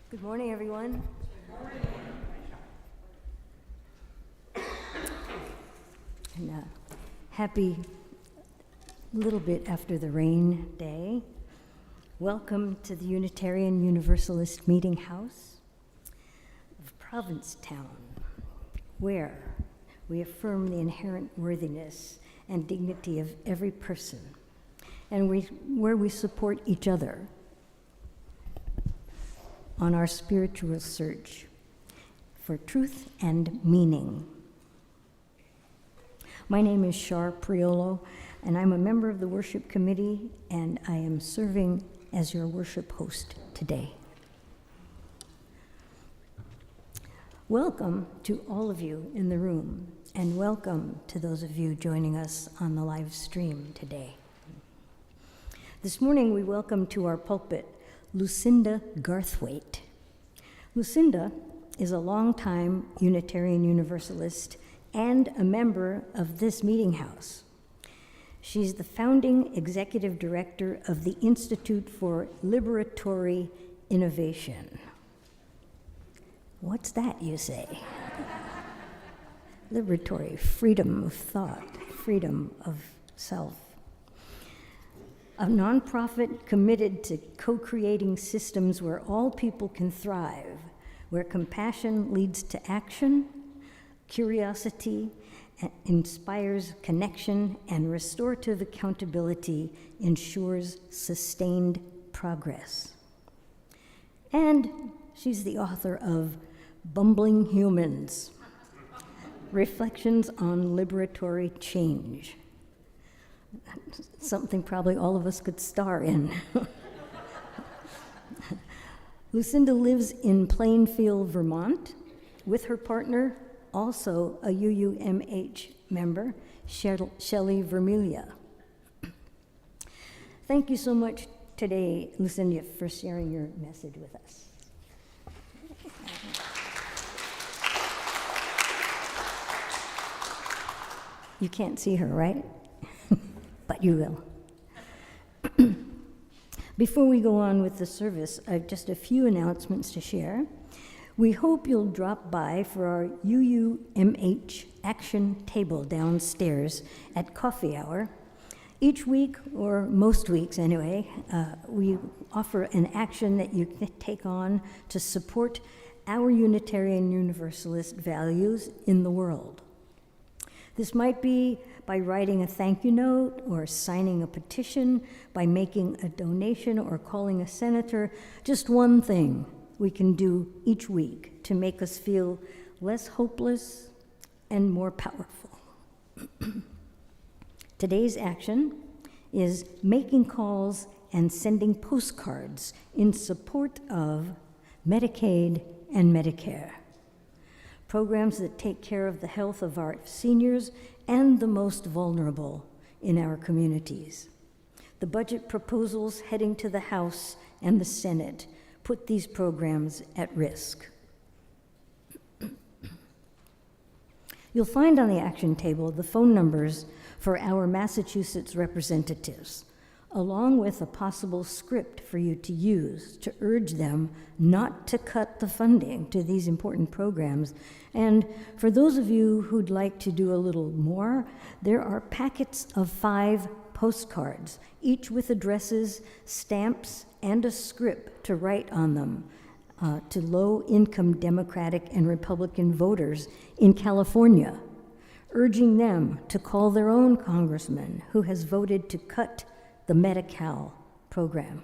Good morning, everyone. And happy little bit after the rain day. Welcome to the Unitarian Universalist Meetinghouse of Provincetown, where we affirm the inherent worthiness and dignity of every person, and where we support each other on our spiritual search for truth and meaning. My name is Shar Priolo, and I'm a member of the worship committee, and I am serving as your worship host today. Welcome to all of you in the room, and welcome to those of you joining us on the live stream today. This morning we welcome to our pulpit Lucinda Garthwaite. Lucinda is a longtime Unitarian Universalist and a member of this Meetinghouse. She's the founding executive director of the Institute for Liberatory Innovation. What's that, you say? Liberatory, freedom of thought, freedom of self. A nonprofit committed to co-creating systems where all people can thrive, where compassion leads to action, curiosity inspires connection, and restorative accountability ensures sustained progress. And she's the author of Bumbling Humans, Reflections on Liberatory Change. Something probably all of us could star in. Lucinda lives in Plainfield, Vermont, with her partner, also a UUMH member, Shelley Vermilia. Thank you so much today, Lucinda, for sharing your message with us. You can't see her, right? But you will. Before we go on with the service, I have just a few announcements to share. We hope you'll drop by for our UUMH action table downstairs at coffee hour. Each week, or most weeks anyway, we offer an action that you can take on to support our Unitarian Universalist values in the world. This might be by writing a thank you note or signing a petition, by making a donation or calling a senator. Just one thing we can do each week to make us feel less hopeless and more powerful. Today's action is making calls and sending postcards in support of Medicaid and Medicare, programs that take care of the health of our seniors and the most vulnerable in our communities. The budget proposals heading to the House and the Senate put these programs at risk. You'll find on the action table the phone numbers for our Massachusetts representatives, along with a possible script for you to use to urge them not to cut the funding to these important programs. And for those of you who'd like to do a little more, there are packets of 5 postcards, each with addresses, stamps, and a script to write on them to low-income Democratic and Republican voters in California, urging them to call their own congressman who has voted to cut the Medi-Cal program.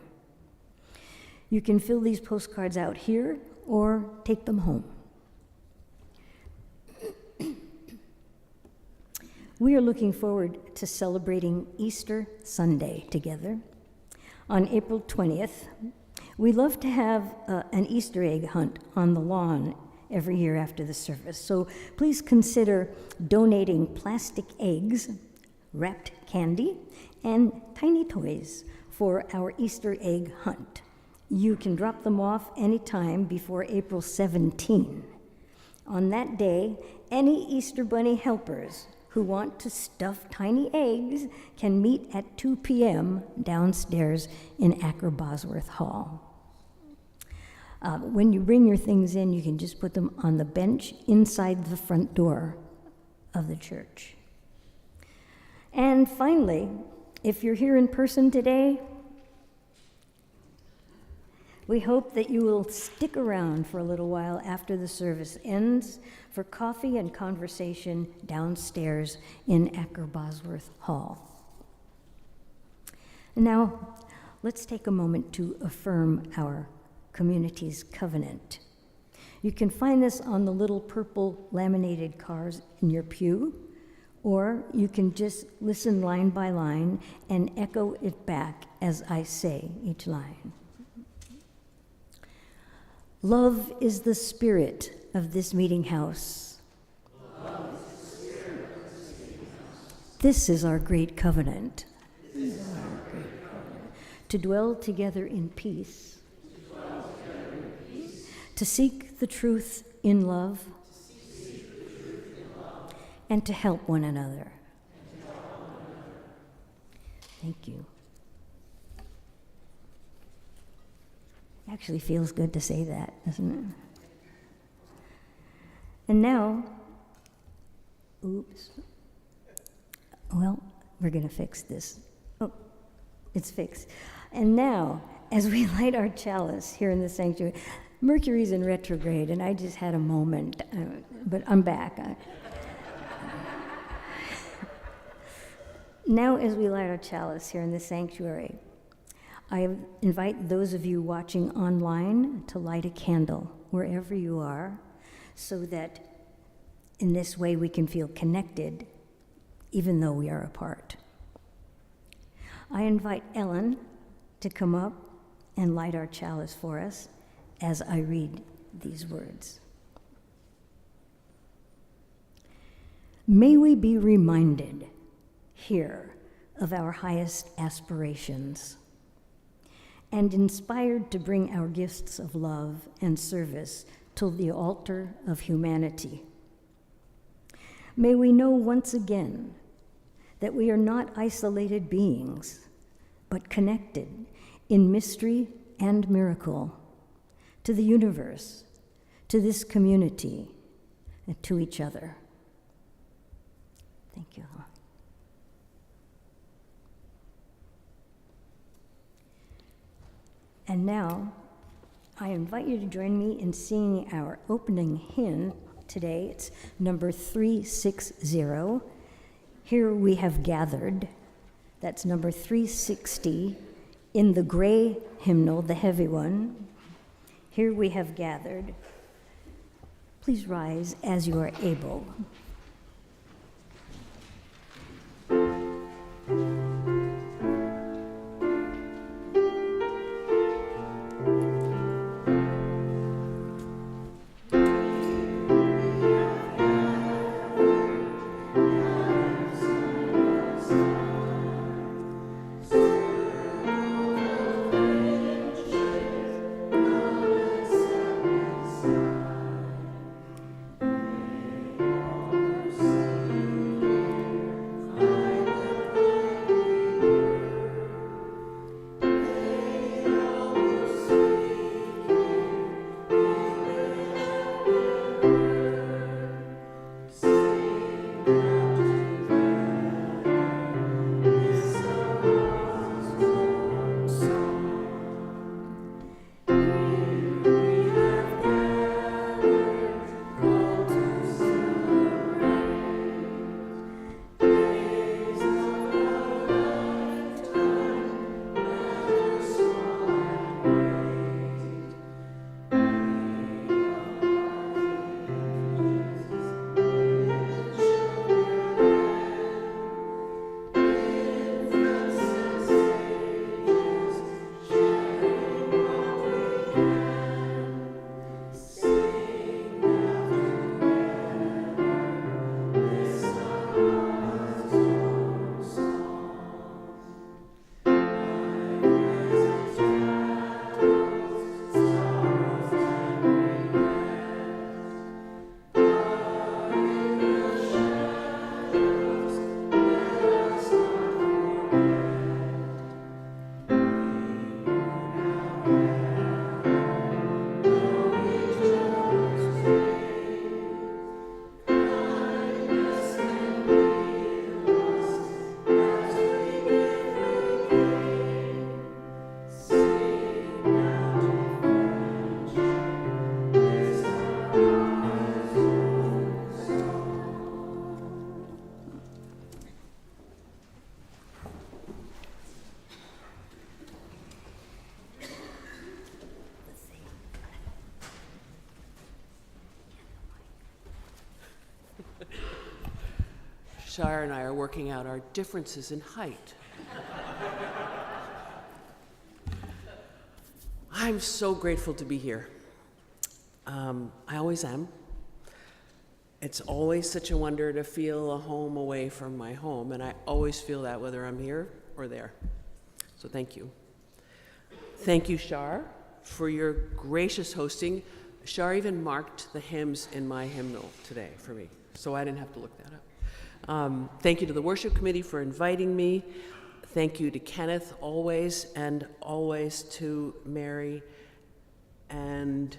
You can fill these postcards out here or take them home. We are looking forward to celebrating Easter Sunday together. On April 20th, we love to have an Easter egg hunt on the lawn every year after the service. So please consider donating plastic eggs, wrapped candy, and tiny toys for our Easter egg hunt. You can drop them off anytime before April 17. On that day, any Easter Bunny helpers who want to stuff tiny eggs can meet at 2 p.m. downstairs in Acker Bosworth Hall. When you bring your things in, you can just put them on the bench inside the front door of the church. And finally, if you're here in person today, we hope that you will stick around for a little while after the service ends for coffee and conversation downstairs in Acker Bosworth Hall. And now, let's take a moment to affirm our community's covenant. You can find this on the little purple laminated cards in your pew, or you can just listen line by line and echo it back as I say each line. Love is the spirit of this meeting house. This is our great covenant. To dwell together in peace. To seek the truth in love. And to help one another. Thank you. Actually feels good to say that, doesn't it? And now, oops. Well, we're going to fix this. Oh, it's fixed. And now, as we light our chalice here in the sanctuary, Mercury's in retrograde, and I just had a moment, but I'm back. Now, as we light our chalice here in the sanctuary, I invite those of you watching online to light a candle wherever you are, so that in this way we can feel connected, even though we are apart. I invite Ellen to come up and light our chalice for us as I read these words. May we be reminded here of our highest aspirations, and inspired to bring our gifts of love and service to the altar of humanity. May we know once again that we are not isolated beings, but connected in mystery and miracle to the universe, to this community, and to each other. Thank you. And now, I invite you to join me in singing our opening hymn today. It's number 360. Here we have gathered. That's number 360 in the gray hymnal, the heavy one. Here we have gathered. Please rise as you are able. Shire and I are working out our differences in height. I'm so grateful to be here. I always am. It's always such a wonder to feel a home away from my home, and I always feel that whether I'm here or there. So thank you. Thank you, Shar, for your gracious hosting. Shar even marked the hymns in my hymnal today for me, so I didn't have to look that up. Thank you to the worship committee for inviting me. Thank you to Kenneth always, and always to Mary and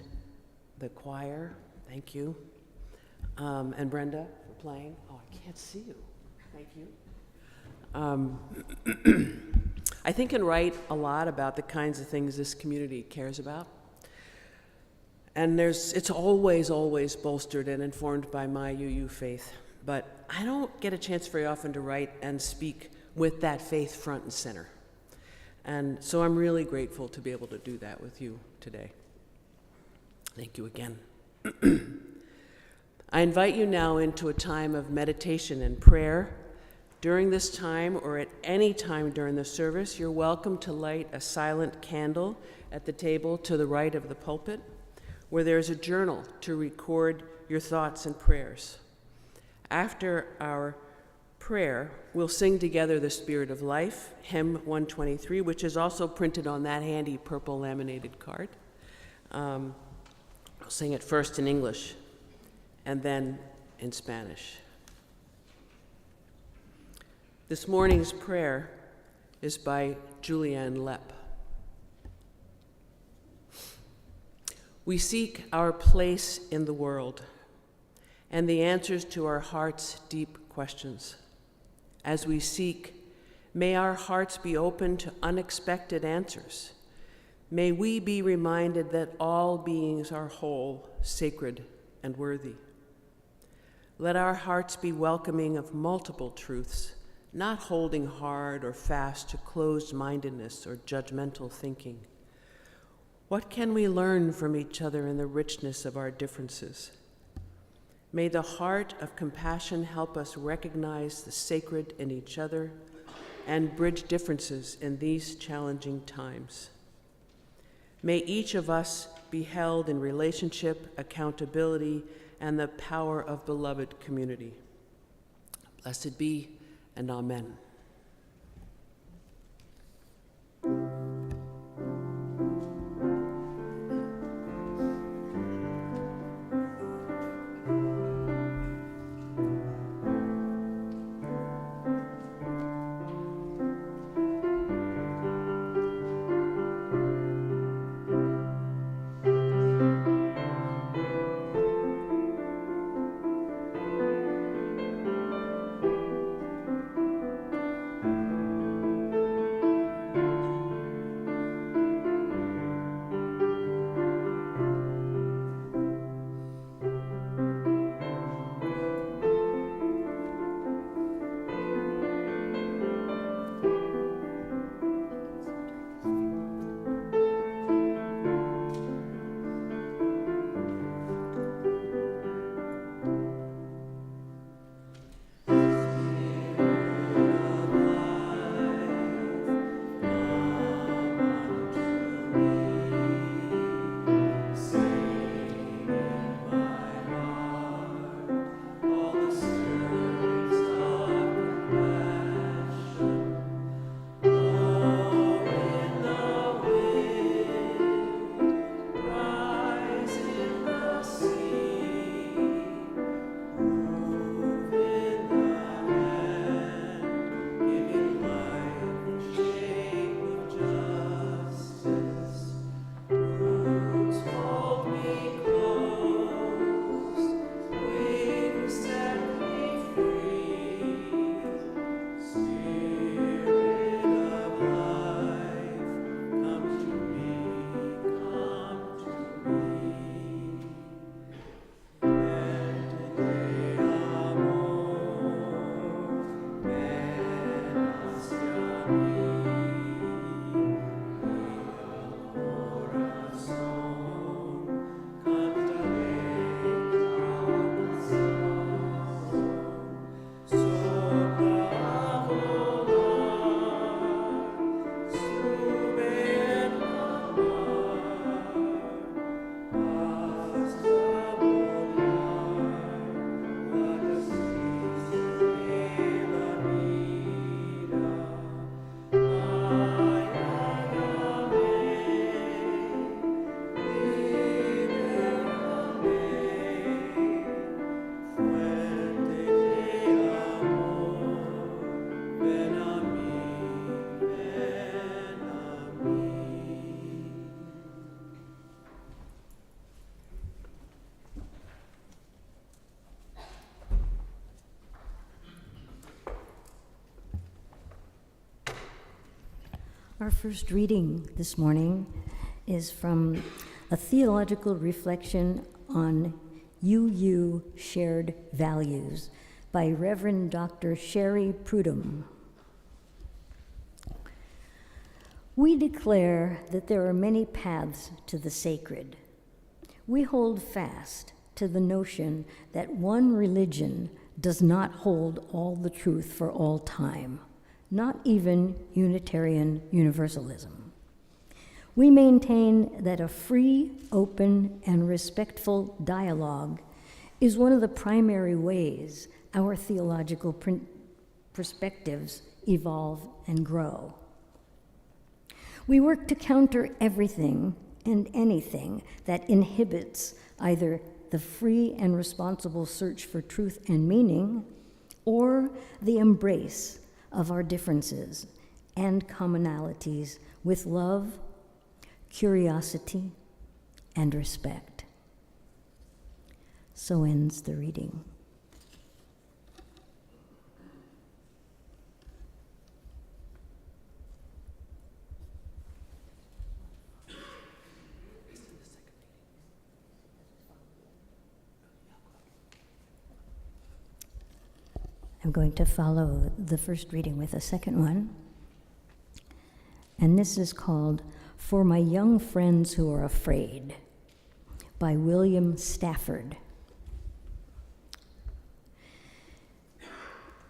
the choir. Thank you. And Brenda for playing. Oh, I can't see you. Thank you. I think and write a lot about the kinds of things this community cares about. And it's always, always bolstered and informed by my UU faith. But I don't get a chance very often to write and speak with that faith front and center. And so I'm really grateful to be able to do that with you today. Thank you again. I invite you now into a time of meditation and prayer. During this time, or at any time during the service, you're welcome to light a silent candle at the table to the right of the pulpit, where there's a journal to record your thoughts and prayers. After our prayer, we'll sing together the Spirit of Life, hymn 123, which is also printed on that handy purple laminated card. I'll sing it first in English and then in Spanish. This morning's prayer is by Julianne Lepp. We seek our place in the world and the answers to our heart's deep questions. As we seek, may our hearts be open to unexpected answers. May we be reminded that all beings are whole, sacred, and worthy. Let our hearts be welcoming of multiple truths, not holding hard or fast to closed-mindedness or judgmental thinking. What can we learn from each other in the richness of our differences? May the heart of compassion help us recognize the sacred in each other and bridge differences in these challenging times. May each of us be held in relationship, accountability, and the power of beloved community. Blessed be, and amen. Our first reading this morning is from a theological reflection on UU Shared Values by Reverend Dr. Sherry Prudhomme. We declare that there are many paths to the sacred. We hold fast to the notion that one religion does not hold all the truth for all time, not even Unitarian Universalism. We maintain that a free, open, and respectful dialogue is one of the primary ways our theological perspectives evolve and grow. We work to counter everything and anything that inhibits either the free and responsible search for truth and meaning or the embrace of our differences and commonalities with love, curiosity, and respect. So ends the reading. I'm going to follow the first reading with a second one. And this is called For My Young Friends Who Are Afraid by William Stafford.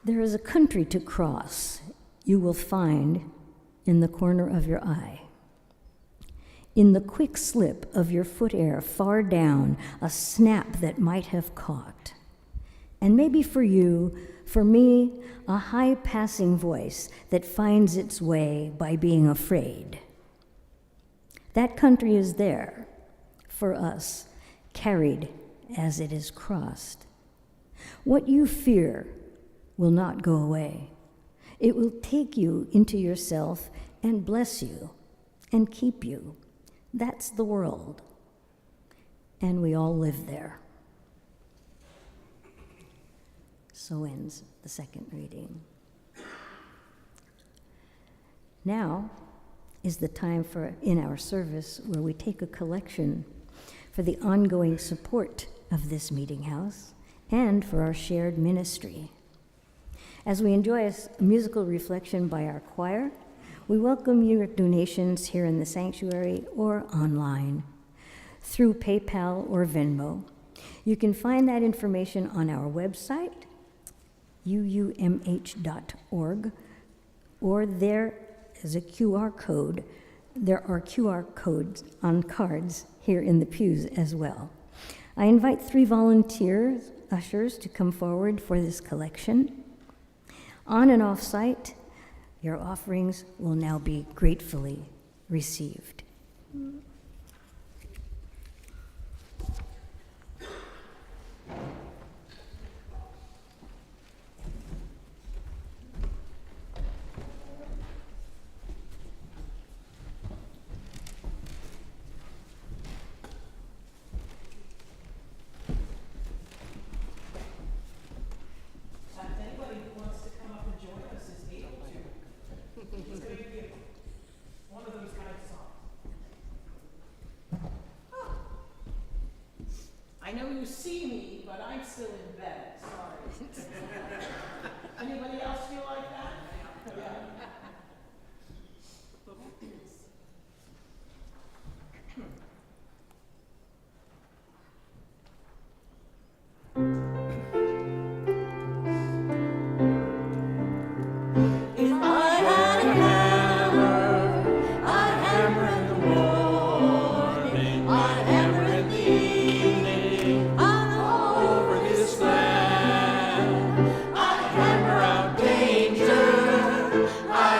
There is a country to cross you will find in the corner of your eye. In the quick slip of your foot air far down, a snap that might have caught. And maybe for you, for me, a high passing voice that finds its way by being afraid. That country is there for us, carried as it is crossed. What you fear will not go away. It will take you into yourself and bless you and keep you. That's the world. And we all live there. So ends the second reading. Now is the time in our service where we take a collection for the ongoing support of this meeting house and for our shared ministry. As we enjoy a musical reflection by our choir, we welcome your donations here in the sanctuary or online through PayPal or Venmo. You can find that information on our website, uumh.org, or there is a QR code. There are QR codes on cards here in the pews as well. I invite 3 volunteer ushers to come forward for this collection. On and off site, your offerings will now be gratefully received. I know you see me, but I'm still in bed, sorry. Anybody else feel like that? Yeah. I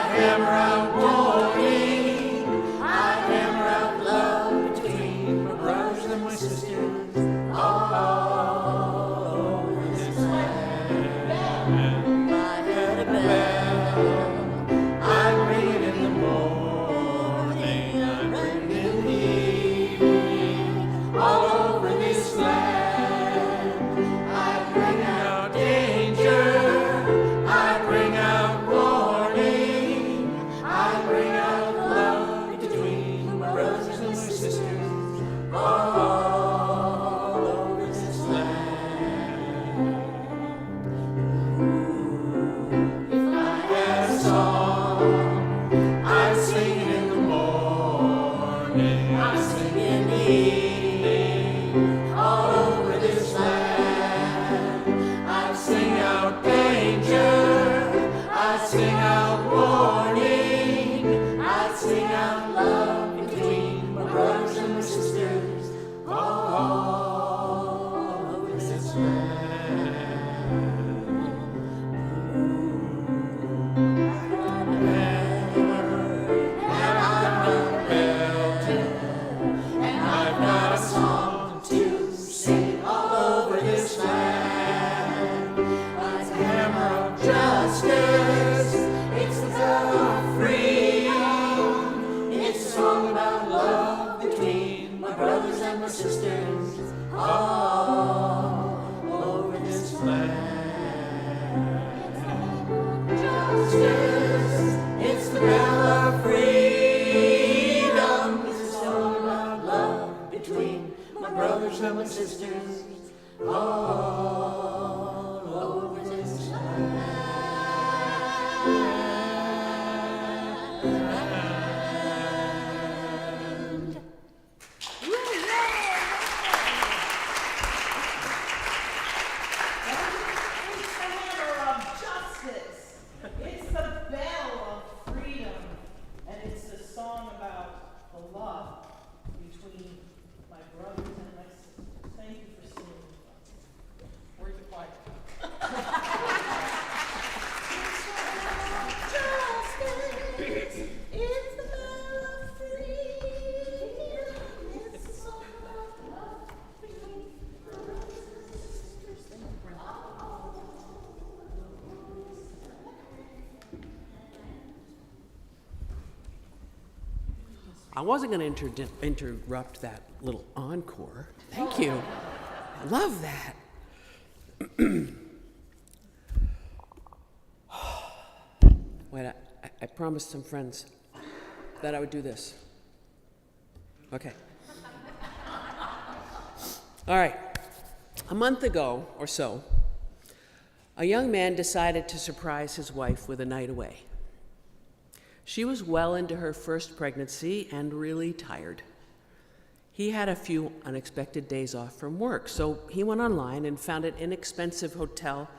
and my sisters all over this land. Justice, it's the bell of freedom. It's a song about love between my brothers and my sisters all over this land. It's the bell of freedom, and it's a song about the love between my brothers and my sisters. Thank you for singing. Where's the choir? Justice, it's the bell of freedom. It's a song about love between brothers and sisters. Thank you, Brenda. I wasn't going to interrupt that little encore. Thank you. I love that. Wait, I promised some friends that I would do this. Okay. All right. A month ago or so, a young man decided to surprise his wife with a night away. She was well into her first pregnancy and really tired. He had a few unexpected days off from work, so he went online and found an inexpensive hotel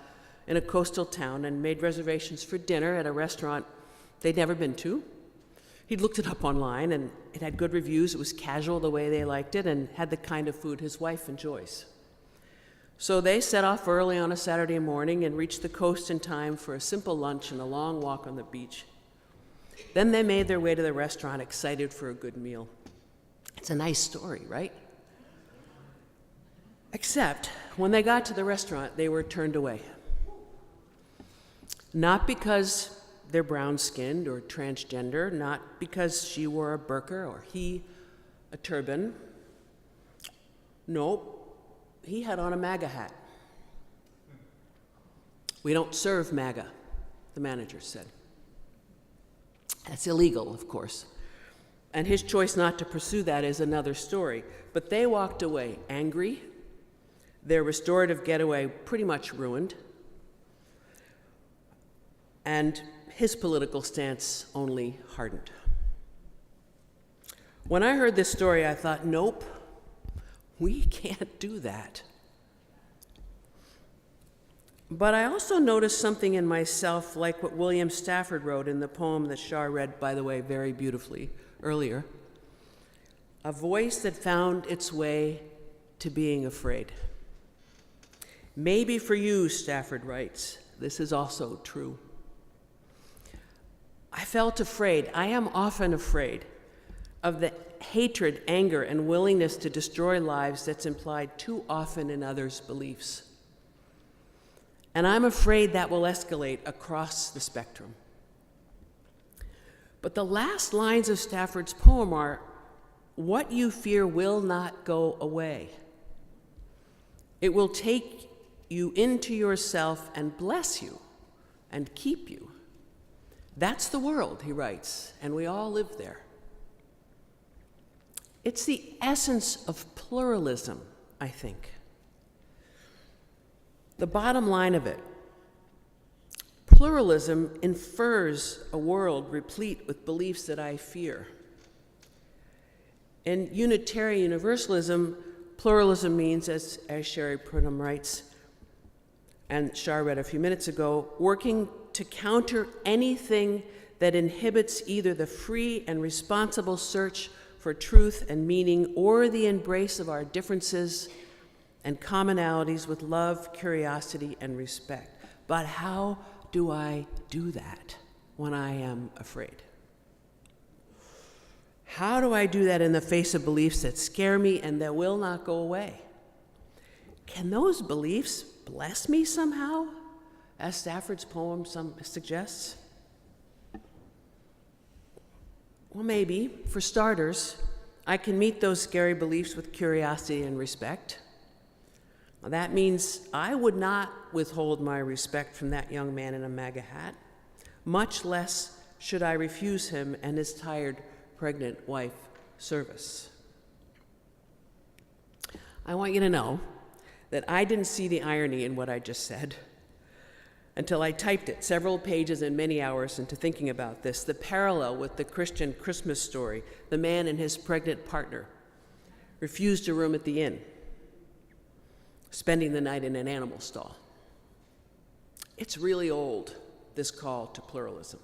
in a coastal town and made reservations for dinner at a restaurant they'd never been to. He'd looked it up online, and it had good reviews. It was casual the way they liked it and had the kind of food his wife enjoys. So they set off early on a Saturday morning and reached the coast in time for a simple lunch and a long walk on the beach. Then they made their way to the restaurant, excited for a good meal. It's a nice story, right? Except when they got to the restaurant, they were turned away. Not because they're brown-skinned or transgender, not because she wore a burqa or he a turban. Nope, he had on a MAGA hat. We don't serve MAGA, the manager said. That's illegal, of course. And his choice not to pursue that is another story. But they walked away angry, their restorative getaway pretty much ruined, and his political stance only hardened. When I heard this story, I thought, nope, we can't do that. But I also noticed something in myself like what William Stafford wrote in the poem that Shar read, by the way, very beautifully earlier. A voice that found its way to being afraid. Maybe for you, Stafford writes, this is also true. I felt afraid. I am often afraid of the hatred, anger, and willingness to destroy lives that's implied too often in others' beliefs. And I'm afraid that will escalate across the spectrum. But the last lines of Stafford's poem are, what you fear will not go away. It will take you into yourself and bless you and keep you. That's the world, he writes, and we all live there. It's the essence of pluralism, I think. The bottom line of it, pluralism infers a world replete with beliefs that I fear. In Unitarian Universalism, pluralism means, as Sherry Prudhomme writes, and Shar read a few minutes ago, working to counter anything that inhibits either the free and responsible search for truth and meaning or the embrace of our differences and commonalities with love, curiosity, and respect. But how do I do that when I am afraid? How do I do that in the face of beliefs that scare me and that will not go away? Can those beliefs bless me somehow, as Stafford's poem suggests? Well, maybe. For starters, I can meet those scary beliefs with curiosity and respect. Well, that means I would not withhold my respect from that young man in a MAGA hat, much less should I refuse him and his tired, pregnant wife service. I want you to know that I didn't see the irony in what I just said until I typed it several pages and many hours into thinking about this, the parallel with the Christian Christmas story, the man and his pregnant partner refused a room at the inn, spending the night in an animal stall. It's really old, this call to pluralism.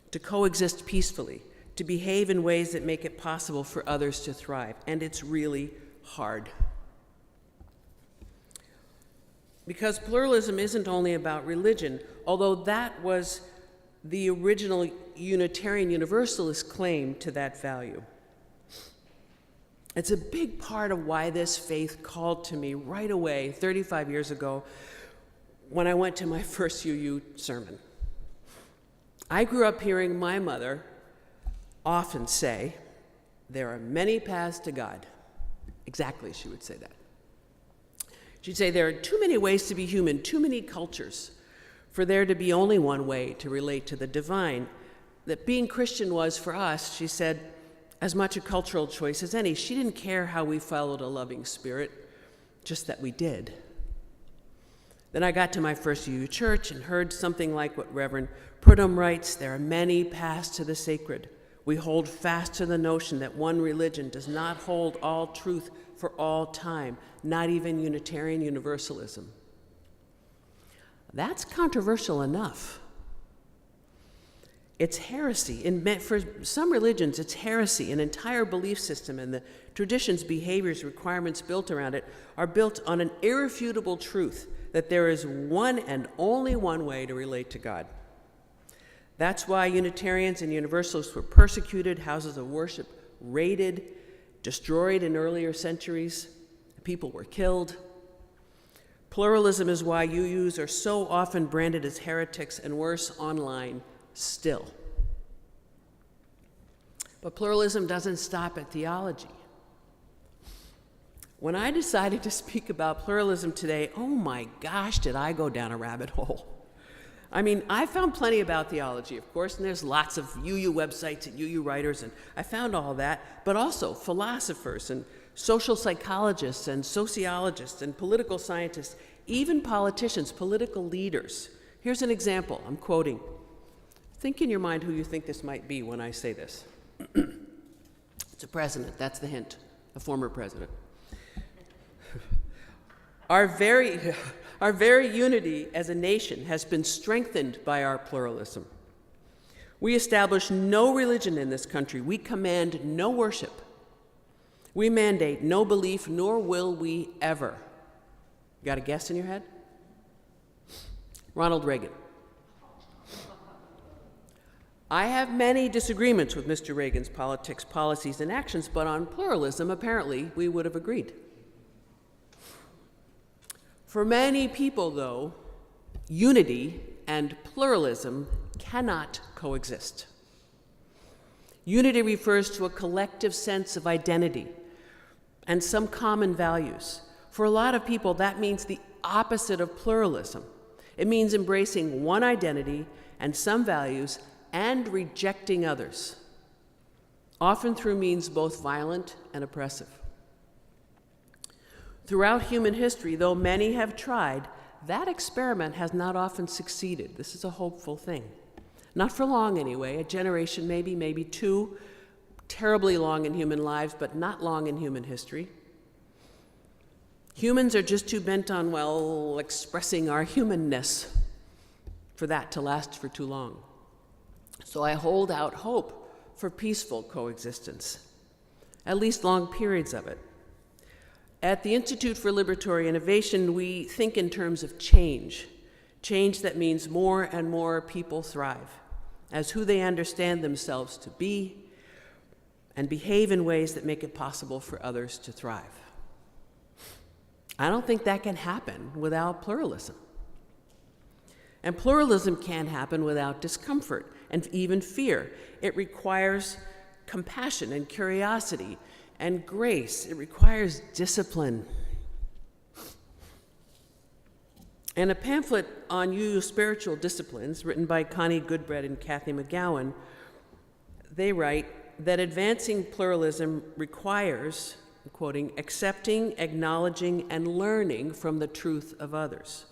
To coexist peacefully, to behave in ways that make it possible for others to thrive, and it's really hard. Because pluralism isn't only about religion, although that was the original Unitarian Universalist claim to that value. It's a big part of why this faith called to me right away 35 years ago when I went to my first UU sermon. I grew up hearing my mother often say, "There are many paths to God." Exactly, she would say that. She'd say, "There are too many ways to be human, too many cultures, for there to be only one way to relate to the divine." That being Christian was, for us, she said, as much a cultural choice as any. She didn't care how we followed a loving spirit, just that we did. Then I got to my first UU church and heard something like what Reverend Prudhomme writes, "There are many paths to the sacred. We hold fast to the notion that one religion does not hold all truth for all time, not even Unitarian Universalism." That's controversial enough. It's heresy. For some religions, it's heresy. An entire belief system and the traditions, behaviors, requirements built around it are built on an irrefutable truth that there is one and only one way to relate to God. That's why Unitarians and Universalists were persecuted, houses of worship raided, destroyed in earlier centuries. People were killed. Pluralism is why UUs are so often branded as heretics and worse online still. But pluralism doesn't stop at theology. When I decided to speak about pluralism today, oh my gosh, did I go down a rabbit hole. I mean, I found plenty about theology, of course, and there's lots of UU websites and UU writers, and I found all that, but also philosophers and social psychologists and sociologists and political scientists, even politicians, political leaders. Here's an example, I'm quoting. Think in your mind who you think this might be when I say this. It's a president, that's the hint, a former president. Our very unity as a nation has been strengthened by our pluralism. We establish no religion in this country. We command no worship. We mandate no belief, nor will we ever. You got a guess in your head? Ronald Reagan. I have many disagreements with Mr. Reagan's politics, policies, and actions, but on pluralism, apparently, we would have agreed. For many people, though, unity and pluralism cannot coexist. Unity refers to a collective sense of identity and some common values. For a lot of people, that means the opposite of pluralism. It means embracing one identity and some values and rejecting others, often through means both violent and oppressive. Throughout human history, though many have tried, that experiment has not often succeeded. This is a hopeful thing. Not for long, anyway. A generation, maybe two, terribly long in human lives, but not long in human history. Humans are just too bent on, well, expressing our humanness for that to last for too long. So I hold out hope for peaceful coexistence, at least long periods of it. At the Institute for Liberatory Innovation, we think in terms of change that means more and more people thrive as who they understand themselves to be and behave in ways that make it possible for others to thrive. I don't think that can happen without pluralism. And pluralism can't happen without discomfort and even fear. It requires compassion and curiosity and grace. It requires discipline. In a pamphlet on UU spiritual disciplines written by Connie Goodbread and Kathy McGowan, they write that advancing pluralism requires, I'm quoting, accepting, acknowledging, and learning from the truth of others.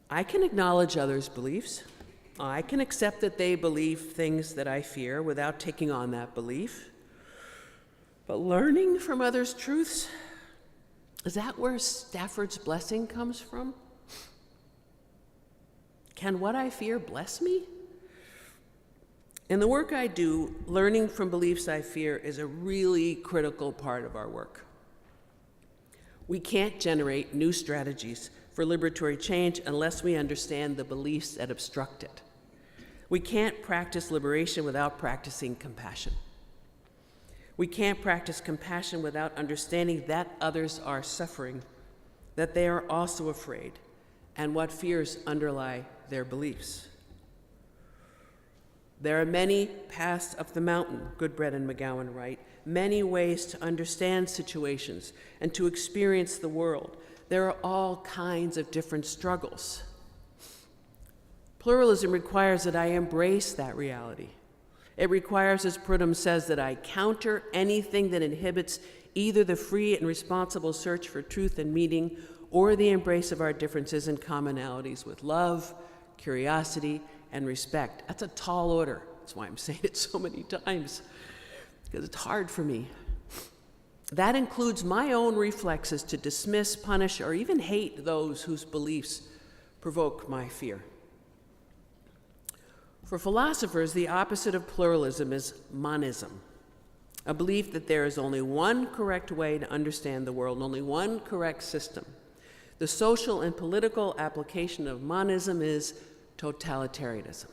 I can acknowledge others' beliefs. I can accept that they believe things that I fear without taking on that belief. But learning from others' truths, is that where Stafford's blessing comes from? Can what I fear bless me? In the work I do, learning from beliefs I fear is a really critical part of our work. We can't generate new strategies for liberatory change unless we understand the beliefs that obstruct it. We can't practice liberation without practicing compassion. We can't practice compassion without understanding that others are suffering, that they are also afraid, and what fears underlie their beliefs. There are many paths up the mountain, Goodbread and McGowan write, many ways to understand situations and to experience the world. There are all kinds of different struggles. Pluralism requires that I embrace that reality. It requires, as Prudhomme says, that I counter anything that inhibits either the free and responsible search for truth and meaning or the embrace of our differences and commonalities with love, curiosity, and respect. That's a tall order. That's why I'm saying it so many times, because it's hard for me. That includes my own reflexes to dismiss, punish, or even hate those whose beliefs provoke my fear. For philosophers, the opposite of pluralism is monism, a belief that there is only one correct way to understand the world, only one correct system. The social and political application of monism is totalitarianism.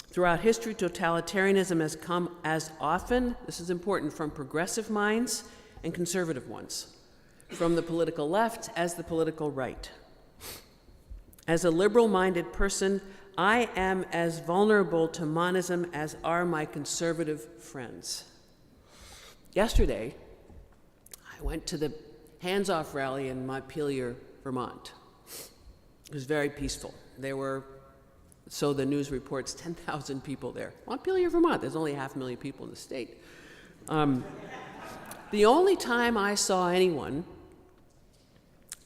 Throughout history, totalitarianism has come as often, this is important, from progressive minds and conservative ones, from the political left as the political right. As a liberal-minded person, I am as vulnerable to monism as are my conservative friends. Yesterday, I went to the Hands Off rally in Montpelier, Vermont. It was very peaceful. There were, so the news reports, 10,000 people there. Montpelier, Vermont, there's only 500,000 people in the state. The only time I saw anyone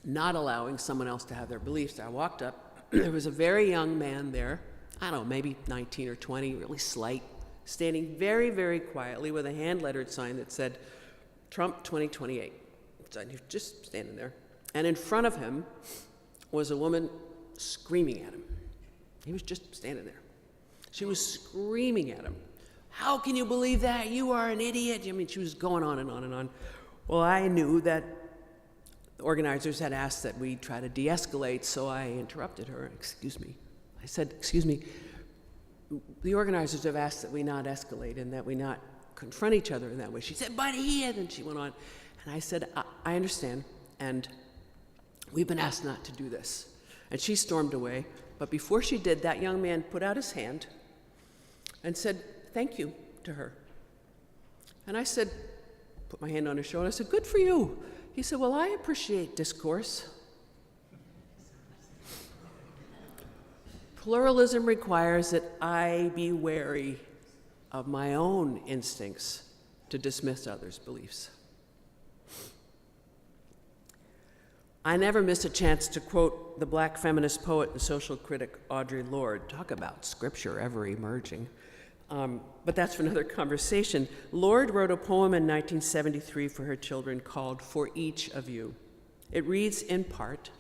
not allowing someone else to have their beliefs, I walked up, there was a very young man there, I don't know, maybe 19 or 20, really slight, standing very, very quietly with a hand-lettered sign that said, Trump 2028. So he was just standing there. And in front of him was a woman screaming at him. He was just standing there. She was screaming at him. How can you believe that? You are an idiot. I mean, she was going on and on and on. Well, I knew that the organizers had asked that we try to de-escalate, so I interrupted her. Excuse me. I said, excuse me, the organizers have asked that we not escalate and that we not confront each other in that way. She said, but he is, and she went on. And I said, I understand, and we've been asked not to do this. And she stormed away, but before she did, that young man put out his hand and said, thank you to her. And I said, put my hand on his shoulder, I said, good for you. He said, well, I appreciate discourse. Pluralism requires that I be wary of my own instincts to dismiss others' beliefs. I never miss a chance to quote the Black feminist poet and social critic Audre Lorde. Talk about scripture ever emerging. But that's for another conversation. Lorde wrote a poem in 1973 for her children called For Each of You. It reads in part,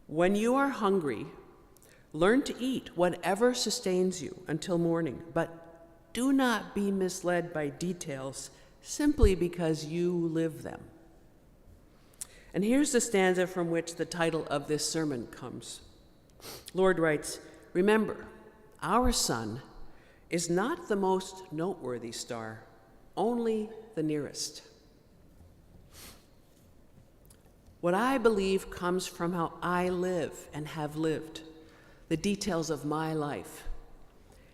when you are hungry, learn to eat whatever sustains you until morning, but do not be misled by details simply because you live them. And here's the stanza from which the title of this sermon comes. Lorde writes, remember, our sun is not the most noteworthy star, only the nearest. What I believe comes from how I live and have lived, the details of my life.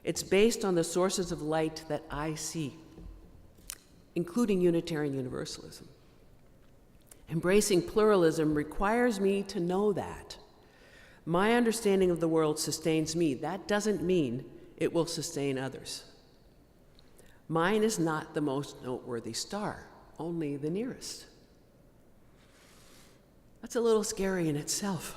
It's based on the sources of light that I see, including Unitarian Universalism. Embracing pluralism requires me to know that. My understanding of the world sustains me. That doesn't mean it will sustain others. Mine is not the most noteworthy star, only the nearest. That's a little scary in itself.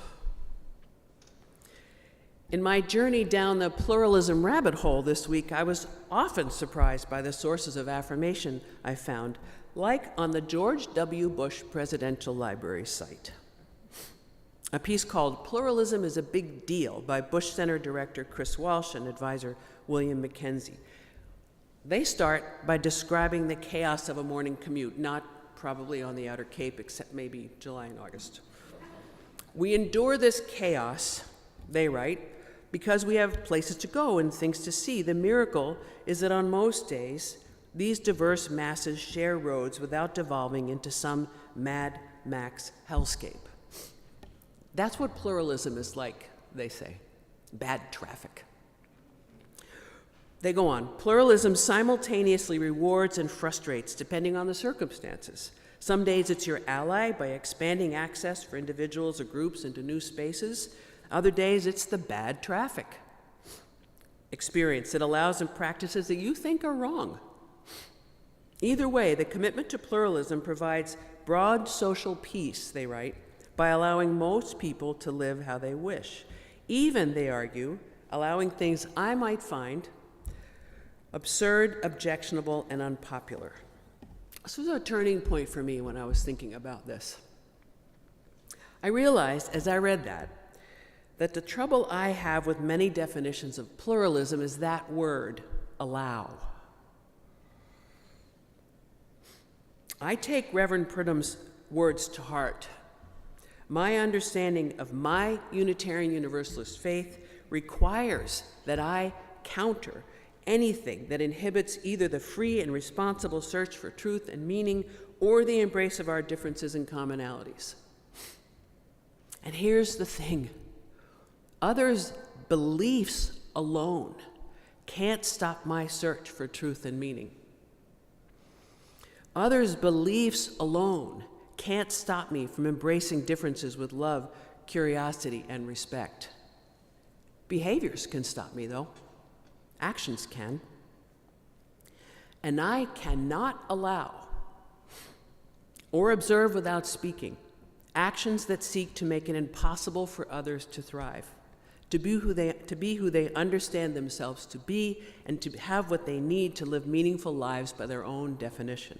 In my journey down the pluralism rabbit hole this week, I was often surprised by the sources of affirmation I found, like on the George W. Bush Presidential Library site. A piece called Pluralism is a Big Deal by Bush Center Director Chris Walsh and advisor William McKenzie. They start by describing the chaos of a morning commute, not probably on the Outer Cape, except maybe July and August. We endure this chaos, they write, because we have places to go and things to see. The miracle is that on most days, these diverse masses share roads without devolving into some Mad Max hellscape. That's what pluralism is like, they say. Bad traffic. They go on. Pluralism simultaneously rewards and frustrates depending on the circumstances. Some days it's your ally by expanding access for individuals or groups into new spaces. Other days it's the bad traffic experience that allows and practices that you think are wrong. Either way, the commitment to pluralism provides broad social peace, they write, by allowing most people to live how they wish. Even, they argue, allowing things I might find absurd, objectionable, and unpopular. This was a turning point for me when I was thinking about this. I realized, as I read that the trouble I have with many definitions of pluralism is that word, allow. I take Reverend Pridham's words to heart. My understanding of my Unitarian Universalist faith requires that I counter anything that inhibits either the free and responsible search for truth and meaning or the embrace of our differences and commonalities. And here's the thing. Others' beliefs alone can't stop my search for truth and meaning. Others' beliefs alone can't stop me from embracing differences with love, curiosity, and respect. Behaviors can stop me, though. Actions can. And I cannot allow or observe without speaking actions that seek to make it impossible for others to thrive, to be who they understand themselves to be, and to have what they need to live meaningful lives by their own definition.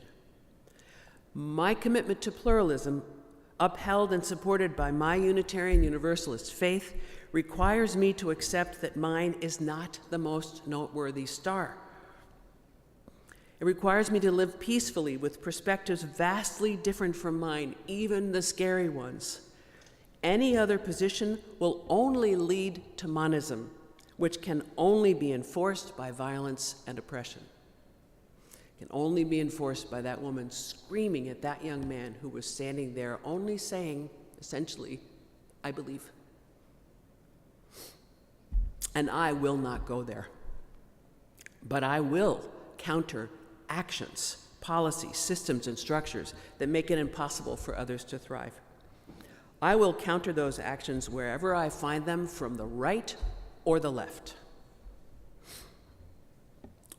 My commitment to pluralism, upheld and supported by my Unitarian Universalist faith, requires me to accept that mine is not the most noteworthy star. It requires me to live peacefully with perspectives vastly different from mine, even the scary ones. Any other position will only lead to monism, which can only be enforced by violence and oppression. Can only be enforced by that woman screaming at that young man who was standing there only saying, essentially, I believe. And I will not go there. But I will counter actions, policies, systems, and structures that make it impossible for others to thrive. I will counter those actions wherever I find them, from the right or the left.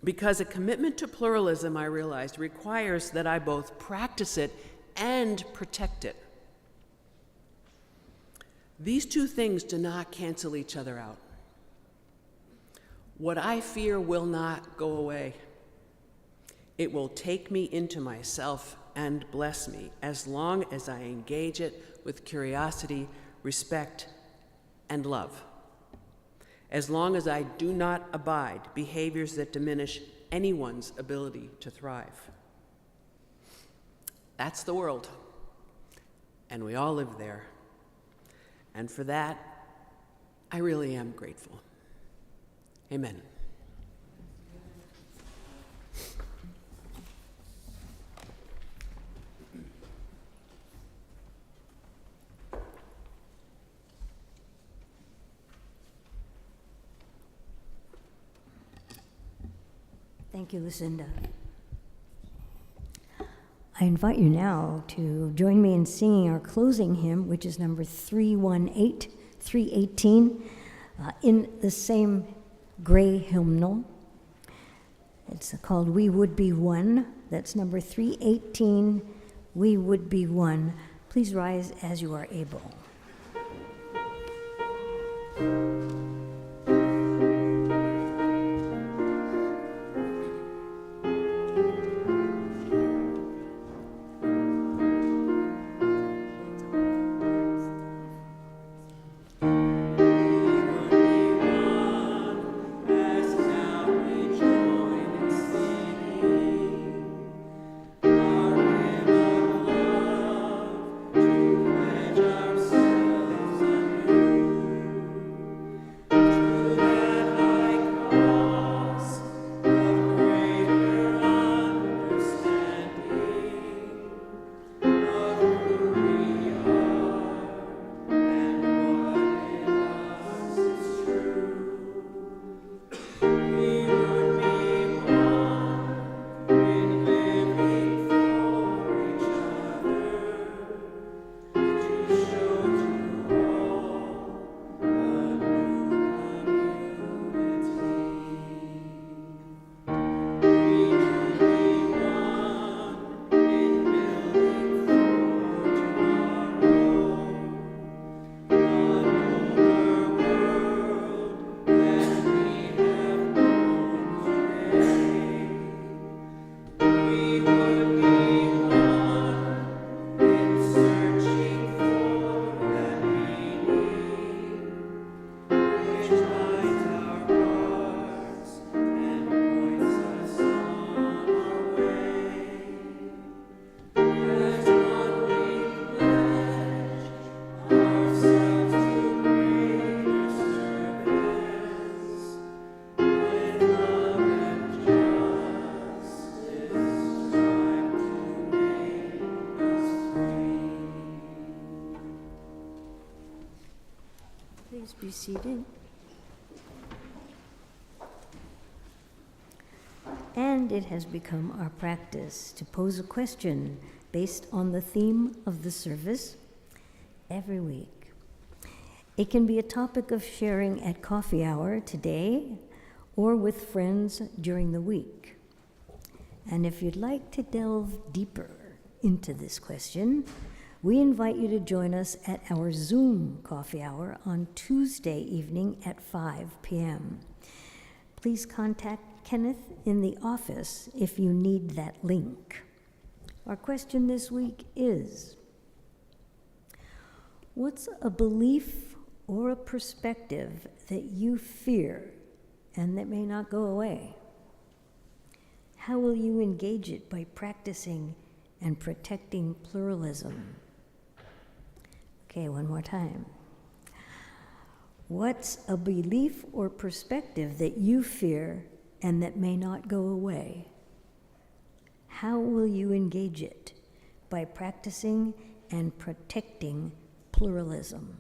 Because a commitment to pluralism, I realized, requires that I both practice it and protect it. These two things do not cancel each other out. What I fear will not go away. It will take me into myself and bless me as long as I engage it with curiosity, respect, and love. As long as I do not abide behaviors that diminish anyone's ability to thrive. That's the world, and we all live there. And for that, I really am grateful. Amen. Thank you, Lucinda. I invite you now to join me in singing our closing hymn, which is number 318, in the same gray hymnal. It's called We Would Be One. That's number 318, We Would Be One. Please rise as you are able. Please be seated. And it has become our practice to pose a question based on the theme of the service every week. It can be a topic of sharing at coffee hour today or with friends during the week. And if you'd like to delve deeper into this question, we invite you to join us at our Zoom coffee hour on Tuesday evening at 5 p.m. Please contact Kenneth in the office if you need that link. Our question this week is, what's a belief or a perspective that you fear and that may not go away? How will you engage it by practicing and protecting pluralism? Okay, one more time. What's a belief or perspective that you fear and that may not go away? How will you engage it? By practicing and protecting pluralism.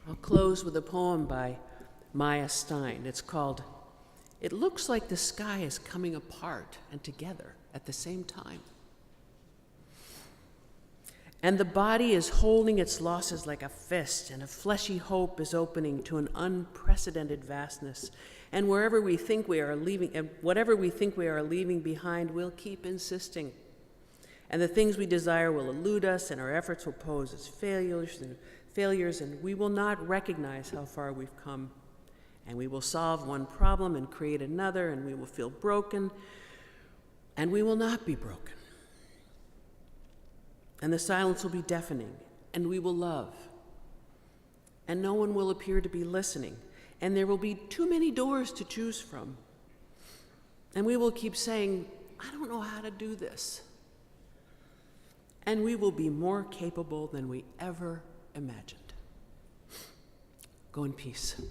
I'll close with a poem by Maya Stein. It's called, "It Looks Like the Sky is Coming Apart and Together at the Same Time. And the body is holding its losses like a fist, and a fleshy hope is opening to an unprecedented vastness. And whatever we think we are leaving behind, we'll keep insisting. And the things we desire will elude us, and our efforts will pose as failures, and we will not recognize how far we've come. And we will solve one problem and create another, and we will feel broken, and we will not be broken. And the silence will be deafening, and we will love. And no one will appear to be listening, and there will be too many doors to choose from. And we will keep saying, I don't know how to do this. And we will be more capable than we ever imagined. Go in peace.